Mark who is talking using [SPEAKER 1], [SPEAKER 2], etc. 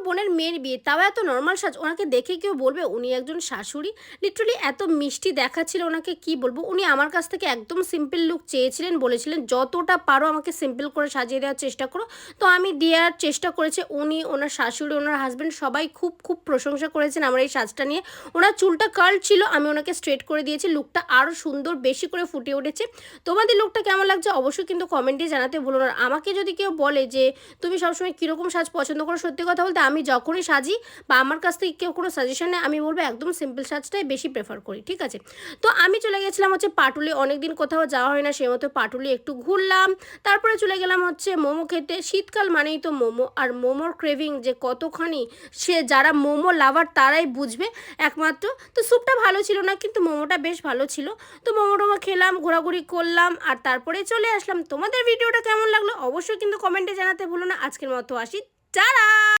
[SPEAKER 1] বোনের মেয়ের বিয়ে, তাও এত নর্মাল সাজ, ওনাকে দেখে কেউ বলবে উনি একজন শাশুড়ি? লিটারালি এত মিষ্টি দেখাচ্ছিল ওনাকে, কি বলবো। উনি আমার কাছ থেকে একদম সিম্পল লুক চেয়েছিলেন, বলেছিলেন যতটা পারো আমাকে সিম্পল করে সাজিয়ে দেওয়ার চেষ্টা করো। তো আমি দেওয়ার চেষ্টা করেছি। উনি, ওনার শাশুড়ি, ওনার হাজব্যান্ড সবাই খুব খুব প্রশংসা করেছেন আমার এই সাজটা নিয়ে। ওনার চুলটা কার্ল ছিল, আমি ওনাকে স্ট্রেট করে দিয়েছি, লুকটা আরও সুন্দর বেশি করে ফুটে উঠেছে। তোমাদের লুকটা কেমন লাগছে অবশ্যই কিন্তু কমেন্টে জানাতে ভুলো না। আমাকে যদি কেউ বলে যে তুমি সবসময় কীরকম সাজ পছন্দ করো, সত্যি কথা বলতে আমি যখনই সাজি বা আমার কাছ থেকে কেউ কোনো সাজেশন নেয়, আমি বলবো একদম সিম্পল সাজটাই বেশি প্রেফার করি, ঠিক আছে। তো আমি চলে গেছিলাম হচ্ছে পাটুলি, অনেকদিন কোথাও যাওয়া হয় না, সেই মতো পাটুলি একটু ঘুরলাম। তারপরে চলে গেলাম হচ্ছে মোমো খেতে। শীতকাল মানেই তো মোমো, আর মোমোর ক্রেভিং যে কতখানি, সে যারা মোমো লাভার তারাই বুঝবে একমাত্র। তো স্যুপটা ভালো ছিল না, কিন্তু মোমোটা বেশ ভালো ছিল। তো মোমো টোমো খেলাম, ঘোরাঘুরি করলাম, আর তারপরে চলে আসলাম। তোমাদের ভিডিওটা কেমন লাগলো অবশ্যই কিন্তু কমেন্টে জানাতে ভুলো না। আজকের মতো আসি, টাটা।